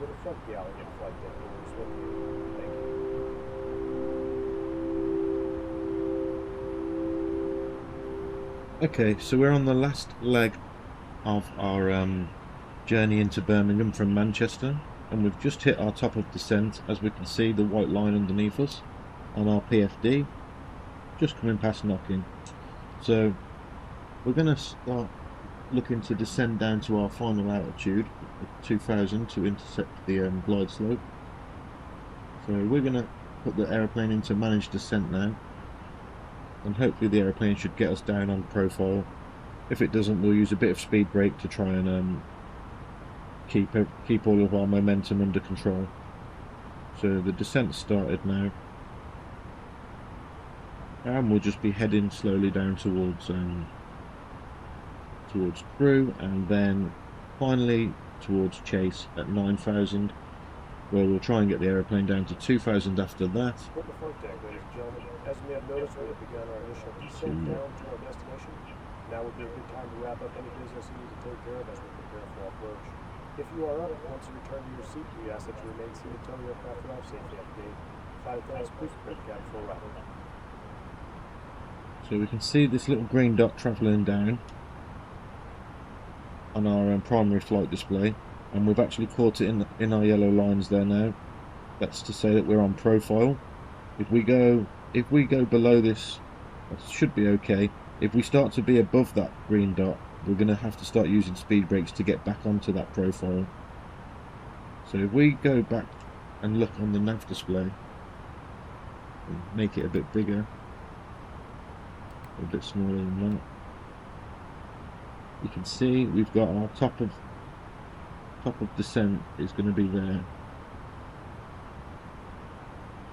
With a front galley and flight deck doors with you. Thank you. Okay, so we're on the last leg of our journey into Birmingham from Manchester, and we've just hit our top of descent. As we can see, the white line underneath us on our PFD, just coming past knocking. So we're going to start looking to descend down to our final altitude at 2000 to intercept the glide slope. So we're going to put the aeroplane into managed descent now, and hopefully the aeroplane should get us down on profile. If it doesn't, we'll use a bit of speed brake to try and keep all of our momentum under control. So the descent started now, and we'll just be heading slowly down towards Crewe, and then finally towards Chase at 9,000, where we'll try and get the aeroplane down to 2,000 after that. Put the front deck, ladies and gentlemen. As we have noticed, we have begun our initial descent down to our destination. Now would be a good time to wrap up any business you need to take care of as we prepare for approach. If you are up, once you return to your seat, we ask that you remain seated until your aircraft arrives safely at the gate. Flight attendants, please prepare the cabin for arrival. So we can see this little green dot travelling down on our primary flight display, and we've actually caught it in our yellow lines there now. That's to say that we're on profile. If we go below this, that should be okay. If we start to be above that green dot, we're going to have to start using speed brakes to get back onto that profile. So if we go back and look on the nav display and make it a bit bigger, a bit smaller than that, you can see we've got our top of descent is going to be there.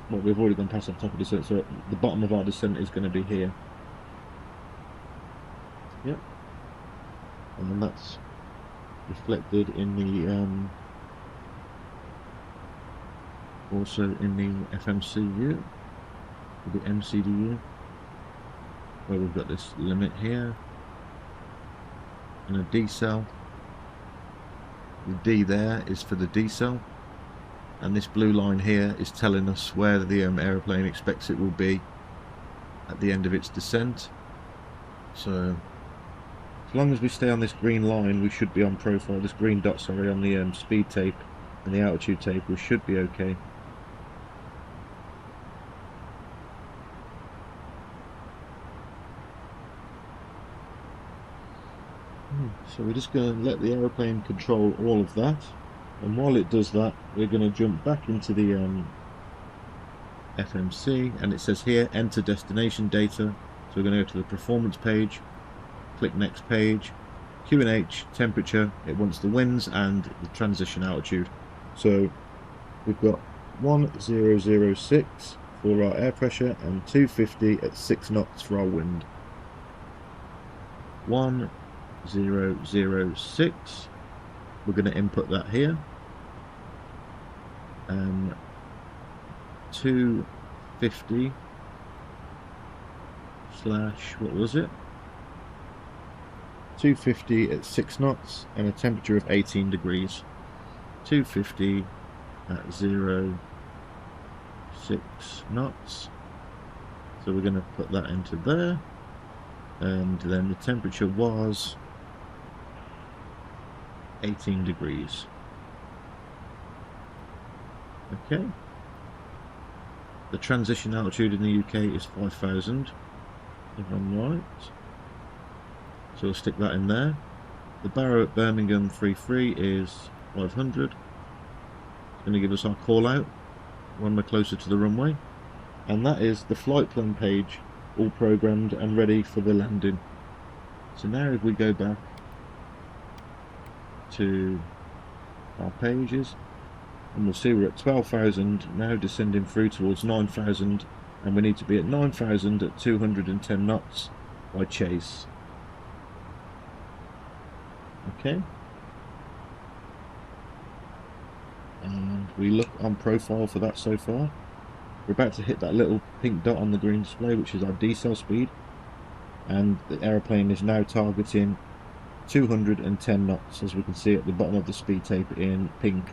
Well, we've already gone past our top of descent, so the bottom of our descent is going to be here. Yep. And then that's reflected in the also in the FMCU, the MCDU, where we've got this limit here and a decel. The D there is for the decel, and this blue line here is telling us where the aeroplane expects it will be at the end of its descent. So as long as we stay on this green line, we should be on profile. This green dot, sorry, on the speed tape and the altitude tape, we should be okay. So we're just going to let the aeroplane control all of that, and while it does that, we're going to jump back into the FMC, and it says here enter destination data. So we're going to go to the performance page, click next page, QNH, temperature, it wants the winds and the transition altitude. So we've got 1006 for our air pressure and 250 at 6 knots for our wind. 1006, we're going to input that here, 250 slash, what was it, 250 at 6 knots and a temperature of 18 degrees, 250 at 06 knots, so we're going to put that into there, and then the temperature was 18 degrees. Okay. The transition altitude in the UK is 5,000, if I'm right. So we'll stick that in there. The Barrow at Birmingham 33 is 500. It's going to give us our call out when we're closer to the runway. And that is the flight plan page, all programmed and ready for the landing. So now if we go back to our pages, and we'll see we're at 12,000 now, descending through towards 9,000, and we need to be at 9,000 at 210 knots by Chase. Okay, and we look on profile for that so far. We're about to hit that little pink dot on the green display, which is our decel speed, and the aeroplane is now targeting 210 knots, as we can see at the bottom of the speed tape in pink.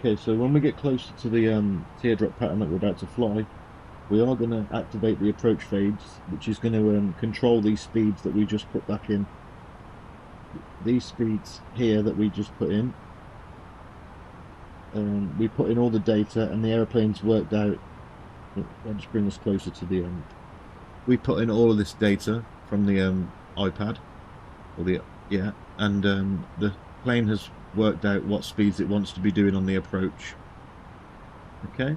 Okay, so when we get closer to the teardrop pattern that we're about to fly, we are going to activate the approach fades, which is going to control these speeds that we just put back in. These speeds here that we just put in, we put in all the data, and the aeroplane's worked out. I'll just bring us closer to the end. We put in all of this data from the iPad, or the and the plane has worked out what speeds it wants to be doing on the approach. Okay,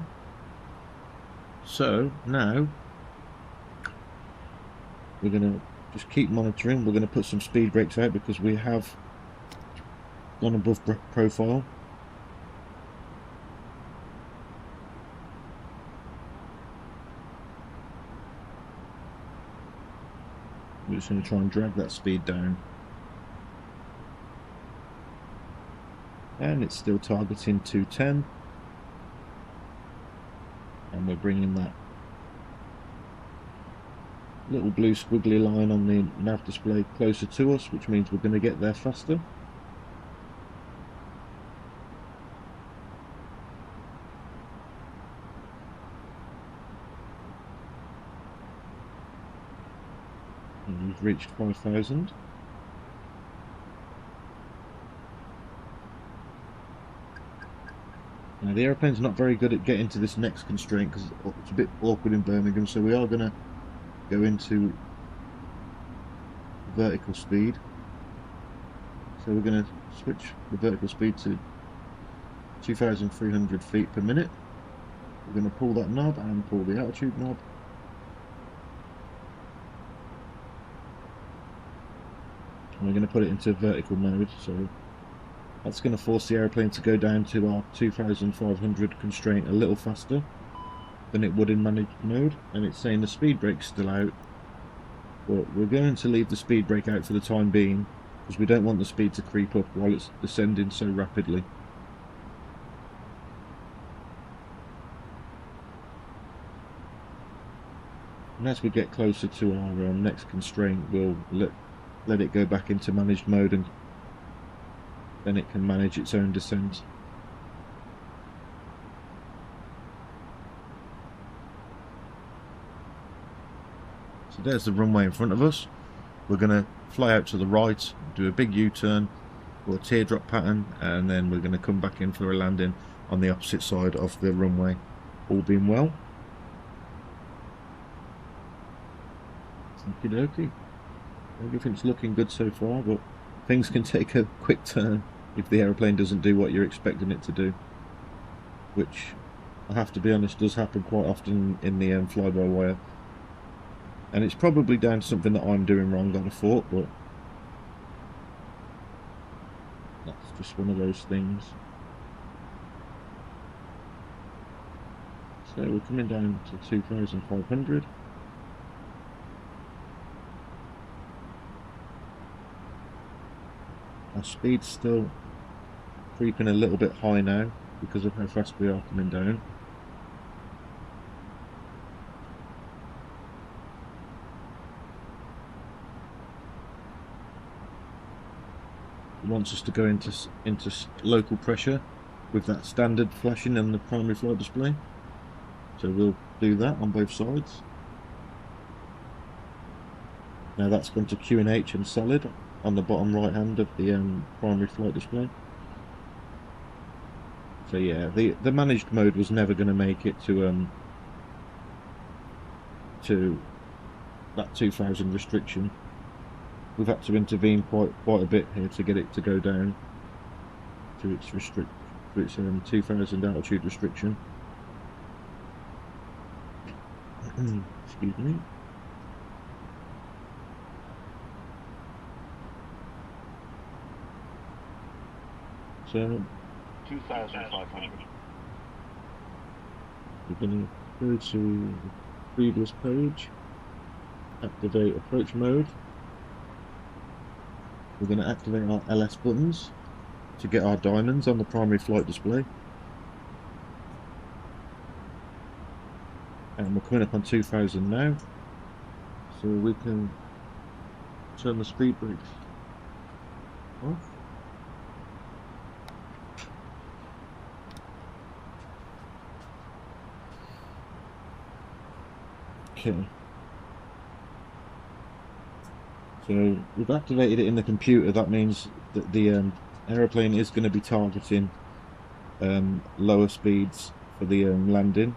so now we're going to just keep monitoring. We're going to put some speed brakes out because we have gone above profile. We're just going to try and drag that speed down. And it's still targeting 210. And we're bringing that little blue squiggly line on the nav display closer to us, which means we're going to get there faster. And we've reached 5,000. Now the aeroplane's not very good at getting to this next constraint because it's a bit awkward in Birmingham, so we are going to go into vertical speed. So we're going to switch the vertical speed to 2,300 feet per minute. We're going to pull that knob and pull the altitude knob. And we're going to put it into vertical mode, so that's going to force the aeroplane to go down to our 2,500 constraint a little faster than it would in managed mode. And it's saying the speed brake's still out, but we're going to leave the speed brake out for the time being because we don't want the speed to creep up while it's descending so rapidly. And as we get closer to our next constraint, we'll let it go back into managed mode, and then it can manage its own descent. So there's the runway in front of us. We're going to fly out to the right, do a big U-turn or a teardrop pattern, and then we're going to come back in for a landing on the opposite side of the runway, all being well. Okie dokie. Everything's looking good so far, but things can take a quick turn if the aeroplane doesn't do what you're expecting it to do, which I have to be honest does happen quite often in the fly-by-wire, and it's probably down to something that I'm doing wrong on a thought, but that's just one of those things. So we're coming down to 2,500. Our speed's still creeping a little bit high now because of how fast we are coming down. It wants us to go into local pressure with that standard flashing on the primary flight display, so we'll do that on both sides. Now that's gone to QNH and solid on the bottom right hand of the primary flight display. So yeah, the managed mode was never going to make it to that 2,000 restriction. We've had to intervene quite a bit here to get it to go down to its 2,000 altitude restriction. Excuse me. So 2,500. we're going to go to the previous page, activate approach mode. We're going to activate our LS buttons to get our diamonds on the primary flight display. And we're coming up on 2,000 now, so we can turn the speed brakes off. Okay. So we've activated it in the computer. That means that the aeroplane is going to be targeting lower speeds for the landing.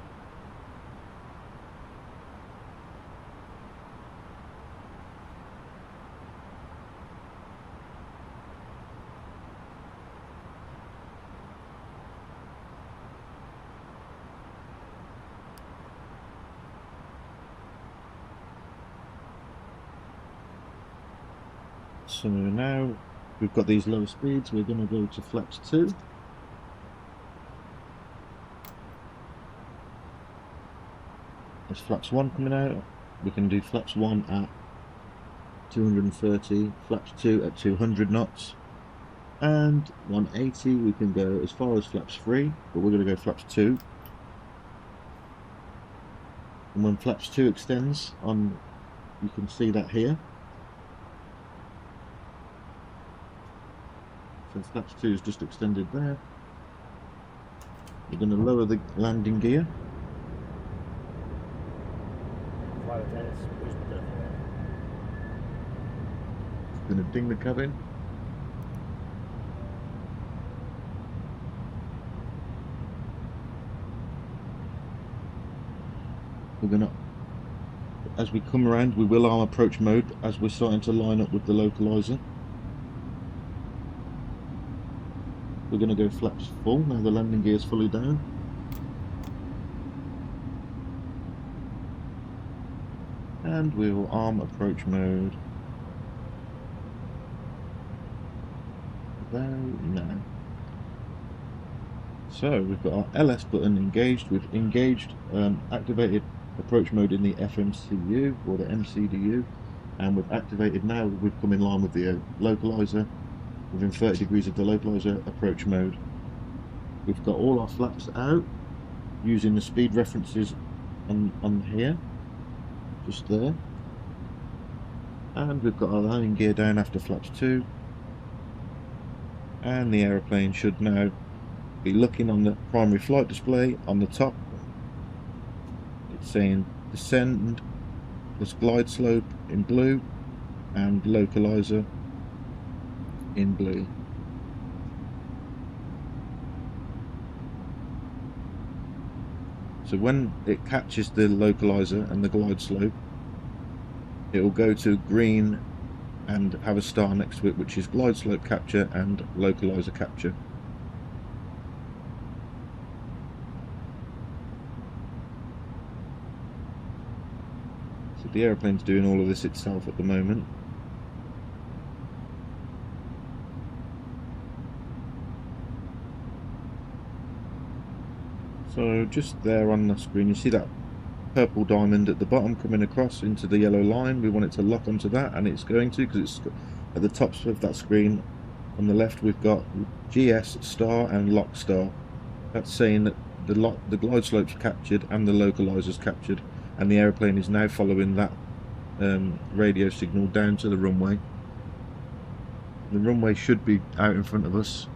So now we've got these lower speeds, we're going to go to flaps 2. There's flaps 1 coming out. We can do flaps 1 at 230, flaps 2 at 200 knots, and 180 we can go as far as flaps 3, but we're going to go flaps 2. And when flaps 2 extends on, you can see that here. So flaps 2 is just extended there. We're going to lower the landing gear. Flight attendants, please be careful. Going to ding the cabin. We're going to, as we come around, we will arm approach mode as we're starting to line up with the localizer. We're going to go flaps full, now the landing gear is fully down. And we will arm approach mode. About now. So we've got our LS button engaged. We've engaged, activated approach mode in the FMCU or the MCDU, and we've activated now. We've come in line with the localizer. Within 30 degrees of the localizer approach mode. We've got all our flaps out using the speed references on here, just there, and we've got our landing gear down after flaps 2, and the aeroplane should now be looking on the primary flight display on the top. It's saying descend plus glide slope in blue and localizer in blue. So when it catches the localizer and the glide slope, it will go to green and have a star next to it, which is glide slope capture and localizer capture. So the aeroplane's doing all of this itself at the moment. So just there on the screen you see that purple diamond at the bottom coming across into the yellow line. We want it to lock onto that, and it's going to, because it's at the top of that screen on the left. We've got GS star and lock star. That's saying that the glide slope's captured and the localizer's captured, and the aeroplane is now following that radio signal down to the runway. The runway should be out in front of us.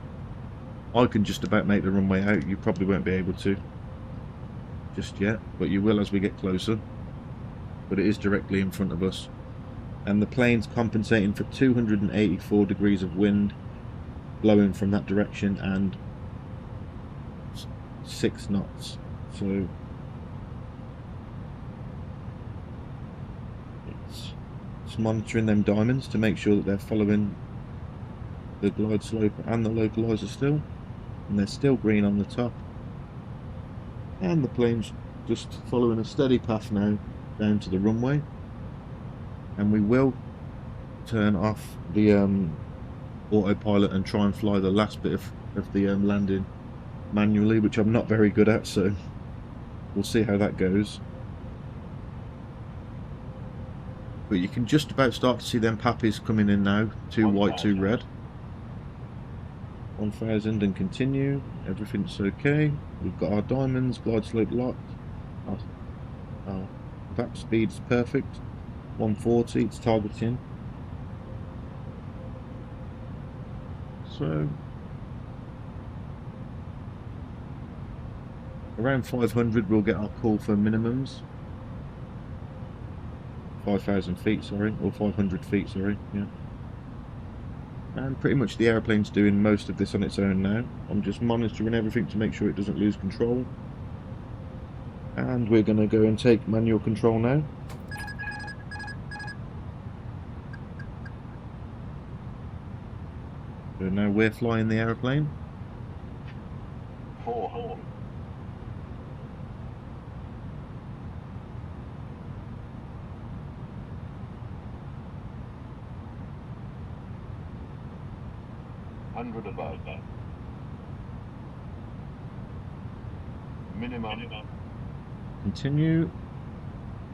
I can just about make the runway out. You probably won't be able to just yet, but you will as we get closer. But it is directly in front of us, and the plane's compensating for 284 degrees of wind blowing from that direction and 6 knots. So it's monitoring them diamonds to make sure that they're following the glide slope and the localizer still, and they're still green on the top, and the plane's just following a steady path now down to the runway. And we will turn off the autopilot and try and fly the last bit of the landing manually, which I'm not very good at, so we'll see how that goes. But you can just about start to see them pappies coming in now, 2 white, 2 red. 1000 and continue. Everything's okay. We've got our diamonds, glide slope locked. Our back speed's perfect. 140, it's targeting. So around 500 we'll get our call for minimums. 5,000 feet, sorry, or 500 feet, sorry, yeah. And pretty much the aeroplane's doing most of this on its own now. I'm just monitoring everything to make sure it doesn't lose control. And we're going to go and take manual control now. So now we're flying the aeroplane. 400. Hundred above. Minimum. Continue.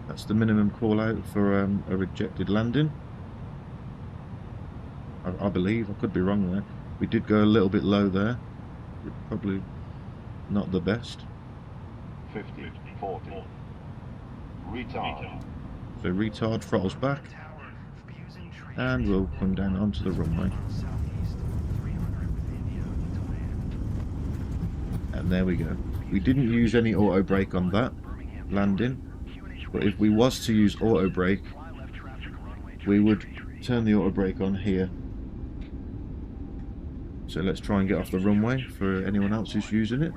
That's the minimum call out for a rejected landing. I believe, I could be wrong there. We did go a little bit low there. Probably not the best. 50, 40. Retard. So retard, throttles back. And we'll come down onto the runway. And there we go. We didn't use any auto brake on that landing, but if we was to use auto brake, we would turn the auto brake on here. So let's try and get off the runway for anyone else who's using it.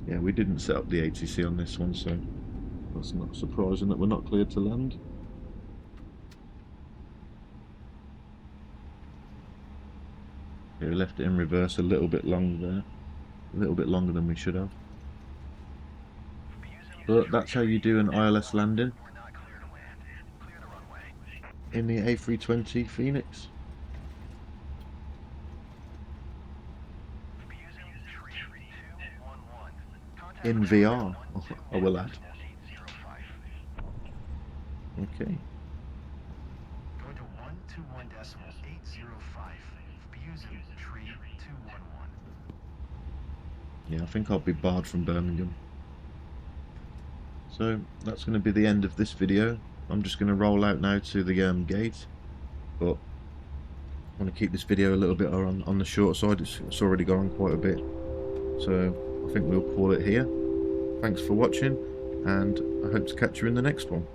Yeah, we didn't set up the ATC on this one, so that's not surprising that we're not cleared to land. Yeah, we left it in reverse a little bit long there. A little bit longer than we should have. But that's how you do an ILS landing in the A320 Phoenix. In VR, I will add. Okay. Going to 121.805. Using tree 211. Yeah, I think I'll be barred from Birmingham. So that's going to be the end of this video. I'm just going to roll out now to the gate, but I want to keep this video a little bit on the short side. It's already gone quite a bit, so I think we'll call it here. Thanks for watching, and I hope to catch you in the next one.